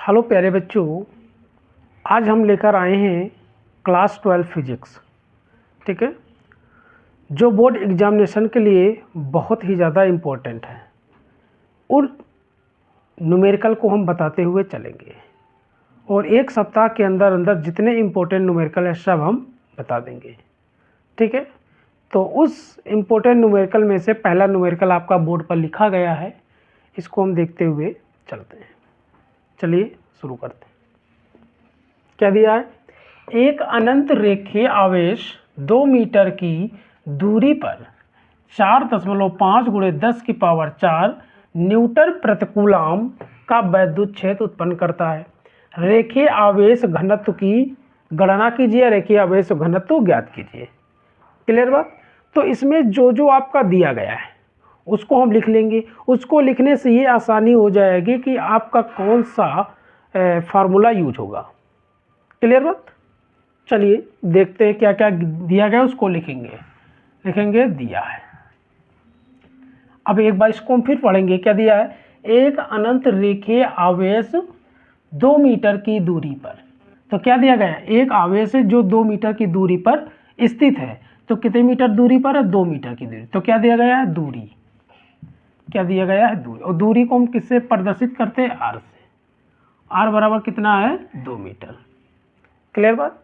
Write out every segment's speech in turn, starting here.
Hello प्यारे बच्चों, आज हम लेकर आए हैं क्लास 12 फिजिक्स। ठीक है, जो बोर्ड एग्जामिनेशन के लिए बहुत ही ज़्यादा इम्पोर्टेंट है। और न्यूमेरिकल को हम बताते हुए चलेंगे और एक सप्ताह के अंदर अंदर जितने इम्पोर्टेंट न्यूमेरिकल है सब हम बता देंगे। ठीक है, तो उस इम्पोर्टेंट न्यूमेरिकल में से पहला न्यूमेरिकल आपका बोर्ड पर लिखा गया है, इसको हम देखते हुए चलते हैं। चलिए शुरू करते हैं। क्या दिया है? एक अनंत रेखीय आवेश 2 मीटर की दूरी पर 4.5 × 10⁴ न्यूटन प्रति कूलम का वैद्युत क्षेत्र उत्पन्न करता है। रेखीय आवेश घनत्व की गणना कीजिए, रेखीय आवेश घनत्व ज्ञात कीजिए। क्लियर बात? तो इसमें जो जो आपका दिया गया है उसको हम लिख लेंगे। उसको लिखने से ये आसानी हो जाएगी कि आपका कौन सा फार्मूला यूज होगा। क्लियर बात? चलिए देखते हैं क्या क्या दिया गया, उसको लिखेंगे दिया है। अब एक बार इसको हम फिर पढ़ेंगे। क्या दिया है? एक अनंत रेखीय आवेश 2 मीटर की दूरी पर। तो क्या दिया गया है? एक आवेश है जो 2 मीटर की दूरी पर स्थित है। तो कितने मीटर दूरी पर है? 2 मीटर की दूरी। तो क्या दिया गया है? दूरी। क्या दिया गया है? दूरी। और दूरी को हम किससे प्रदर्शित करते हैं? आर से। आर बराबर कितना है? 2 मीटर। क्लियर बात?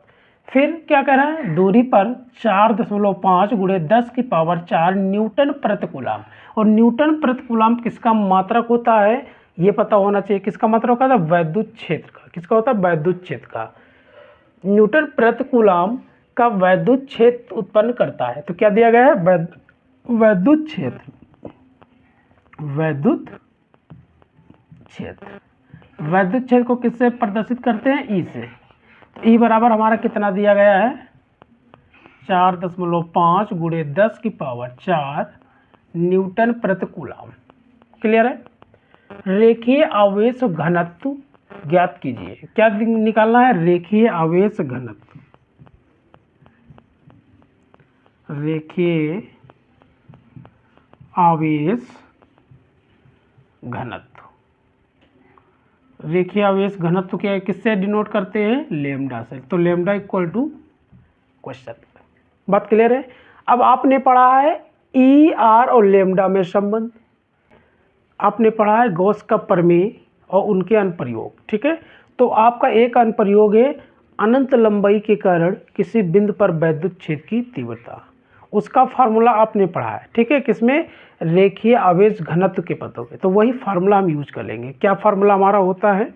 फिर क्या कह रहा है? दूरी पर 4.5 × 10⁴ न्यूटन प्रति कूलम। और न्यूटन प्रति कूलम किसका मात्रक होता है? ये पता होना चाहिए। किसका मात्रक होता है? वैद्युत क्षेत्र का। किसका होता है? वैद्युत क्षेत्र का। न्यूटन प्रति कूलम का वैद्युत क्षेत्र उत्पन्न करता है। तो क्या दिया गया है? वैद्युत क्षेत्र। वैद्युत क्षेत्र। वैद्युत क्षेत्र को किससे प्रदर्शित करते हैं? ई से। ई बराबर हमारा कितना दिया गया है? 4.5 × 10⁴ न्यूटन प्रति कूलम। क्लियर है? रेखीय आवेश घनत्व ज्ञात कीजिए। क्या निकालना है? रेखीय आवेश घनत्व। रेखीय आवेश घनत्व। रेखीय आवेश घनत्व क्या है? किससे डिनोट करते हैं? लेमडा से। तो लेमडा इक्वल टू क्वेश्चन। बात क्लियर है? अब आपने पढ़ा है ई आर और लेमडा में संबंध। आपने पढ़ा है गॉस का प्रमेय और उनके अनुप्रयोग। ठीक है, तो आपका एक अनुप्रयोग है अनंत लंबाई के कारण किसी बिंदु पर वैद्युत क्षेत्र की तीव्रता। उसका फार्मूला आपने पढ़ा है। ठीक है, किसमें? रेखीय आवेश घनत्व के पदों पे। तो वही फार्मूला हम यूज कर लेंगे। क्या फार्मूला हमारा होता है?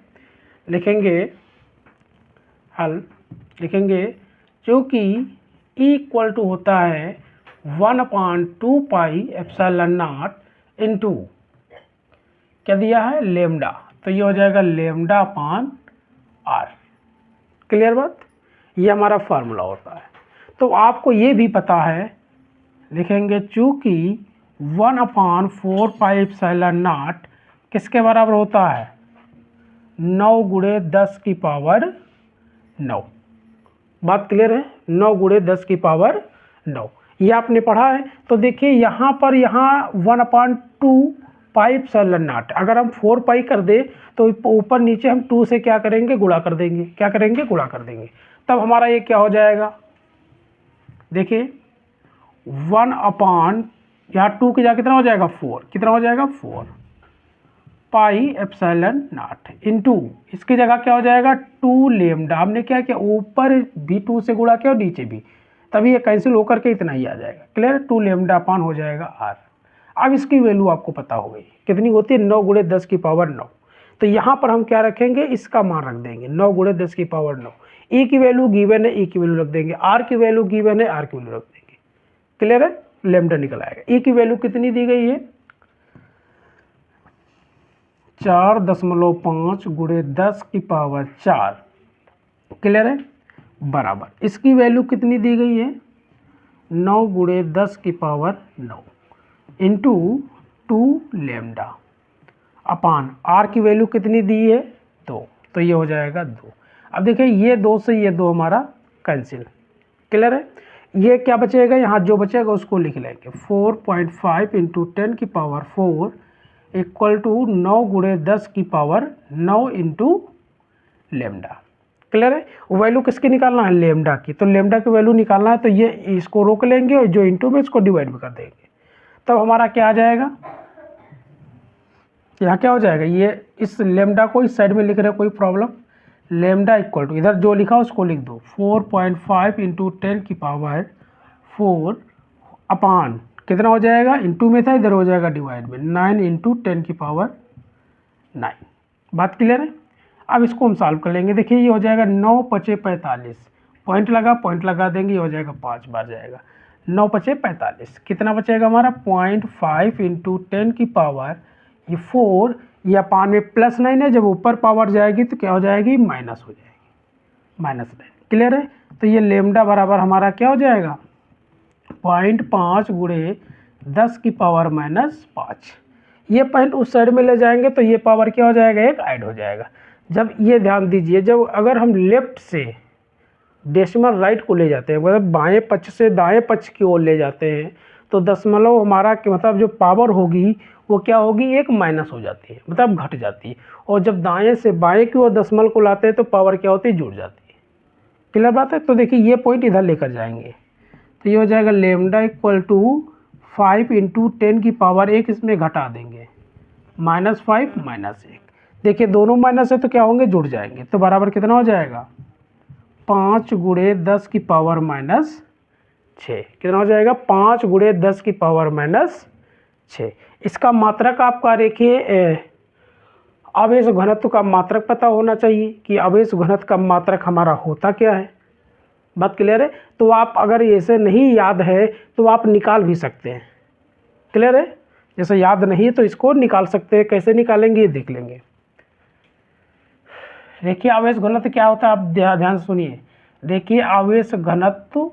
लिखेंगे हल। लिखेंगे क्योंकि E इक्वल टू होता है 1/2 πε0 इंटू क्या दिया है? लेमडा। तो ये हो जाएगा लेमडा अपान आर। क्लियर बात? ये हमारा फार्मूला होता है। तो आपको ये भी पता है, लिखेंगे चूंकि 1/4 πε0 किसके बराबर होता है? 9 × 10⁹ बात क्लियर है? 9 × 10⁹ ये आपने पढ़ा है। तो देखिए यहाँ पर 1/2 πε0 अगर हम 4 पाई कर दे तो ऊपर नीचे हम 2 से क्या करेंगे? गुणा कर देंगे। क्या करेंगे? गुणा कर देंगे। तब हमारा ये क्या हो जाएगा? देखिए 1/, यहाँ 2 की जगह कितना हो जाएगा? 4। कितना हो जाएगा? 4 πε0 इंटू इसकी जगह क्या हो जाएगा? 2 लेमडा। हमने क्या किया? ऊपर भी 2 से गुणा किया और नीचे भी, तभी ये कैंसिल होकर के इतना ही आ जाएगा। क्लियर? 2 लेमडा अपान हो जाएगा आर। अब इसकी वैल्यू आपको पता हो गई कितनी होती है? 9 × 10⁹ तो यहाँ पर हम क्या रखेंगे? इसका मान रख देंगे 9 × 10⁹ ई की वैल्यू गिवन है, ई की वैल्यू रख देंगे। आर की वैल्यू गिवन है, आर की वैल्यू रख देंगे। क्लियर है? लेमडा निकल आएगा। ई की वैल्यू कितनी दी गई है? 4.5 × 10⁴। क्लियर है? बराबर इसकी वैल्यू कितनी दी गई है? 9 × 10⁹ इंटू 2 लेमडा अपान आर की वैल्यू कितनी दी है? 2। तो ये हो जाएगा 2। अब देखिए ये 2 से ये 2 हमारा कैंसिल। क्लियर है? ये क्या बचेगा? यहाँ जो बचेगा उसको लिख लेंगे। 4.5 × 10⁴ equal to 9 × 10⁹ into lambda. Clear है? वैल्यू किसकी निकालना है? लेमडा की। तो लेमडा की वैल्यू निकालना है तो ये इसको रोक लेंगे और जो इंटू में इसको डिवाइड भी कर देंगे, तब हमारा क्या आ जाएगा, यहाँ क्या हो जाएगा, ये इस लेमडा को इस साइड में लिख रहे हैं, कोई प्रॉब्लम। लेमडा इक्वल टू इधर जो लिखा उसको लिख दो 4.5 इंटू 10 की पावर 4 अपान कितना हो जाएगा, इंटू में था, इधर हो जाएगा डिवाइड में 9 इंटू 10 की पावर 9। बात क्लियर है? अब इसको हम सॉल्व कर लेंगे। देखिए ये हो जाएगा 9 पचे 45, पॉइंट लगा देंगे, ये हो जाएगा 5 बार जाएगा, 9 पचे 45, कितना बचेगा हमारा 0.5 इंटू 10 की पावर ये 4, या पान में प्लस 9 है, जब ऊपर पावर जाएगी तो क्या हो जाएगी, माइनस हो जाएगी, -9। क्लियर है? तो ये लेमडा बराबर हमारा क्या हो जाएगा, 0.5 गुणे 10 की पावर -5। ये पॉइंट उस साइड में ले जाएंगे तो ये पावर क्या हो जाएगा, एक ऐड हो जाएगा। जब ये ध्यान दीजिए, जब अगर हम लेफ्ट से डेसिमल राइट को ले जाते हैं, मतलब बाएं पक्ष से दाएं पक्ष की ओर ले जाते हैं, तो दशमलव हमारा मतलब जो पावर होगी वो क्या होगी, एक माइनस हो जाती है, मतलब घट जाती है। और जब दाएं से बाएं की ओर दशमलव को लाते हैं तो पावर क्या होती है, जुड़ जाती है। क्लियर बात है? तो देखिए ये पॉइंट इधर लेकर जाएंगे तो ये हो जाएगा लेमडा इक्वल टू 5 इंटू 10 की पावर 1, इसमें घटा देंगे -5 -1। देखिए दोनों माइनस है तो क्या होंगे, जुड़ जाएंगे, तो बराबर कितना हो जाएगा, 5 गुणे 10 की पावर -6। कितना हो जाएगा, 5 गुणे 10 की पावर -6। इसका मात्रक आपका देखिए आवेश घनत्व का मात्रक पता होना चाहिए कि आवेश घनत्व का मात्रक हमारा होता क्या है। बात क्लियर है? तो आप अगर ऐसे नहीं याद है तो आप निकाल भी सकते हैं। क्लियर है? जैसे याद नहीं है तो इसको निकाल सकते हैं, कैसे निकालेंगे ये देख लेंगे। देखिए आवेश घनत्व क्या होता है, आप ध्यान से सुनिए। देखिए आवेश घनत्व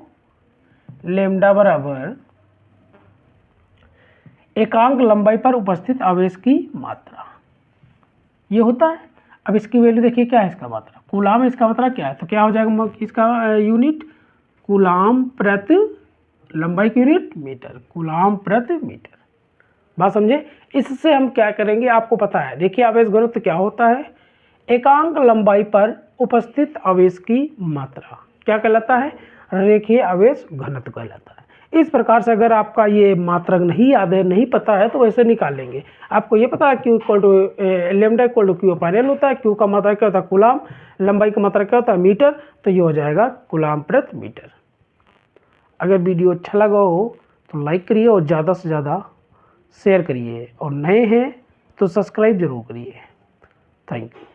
लेमडा बराबर एकांक लंबाई पर उपस्थित आवेश की मात्रा, ये होता है। अब इसकी वैल्यू देखिए क्या है, इसका मात्रा कूलाम, इसका मतलब क्या है, तो क्या हो जाएगा इसका यूनिट कूलाम प्रति, लंबाई की यूनिट मीटर, कूलाम प्रति मीटर। बात समझे? इससे हम क्या करेंगे आपको पता है। देखिए आवेश घनत्व क्या होता है, एकांक लंबाई पर उपस्थित आवेश की मात्रा क्या कहलाता है, रेखीय आवेश घनत्व कहलाता है। इस प्रकार से अगर आपका ये मात्रक नहीं याद है, नहीं पता है, तो वैसे निकाल लेंगे। आपको ये पता है Q equal to lambda equal to Q upon L होता है। क्यू का मात्रा क्या होता है, कूलाम, लंबाई का मात्रा क्या होता है, मीटर, तो ये हो जाएगा कूलाम प्रति मीटर। अगर वीडियो अच्छा लगा हो तो लाइक करिए और ज़्यादा से ज़्यादा शेयर करिए, और नए हैं तो सब्सक्राइब जरूर करिए। Thank you.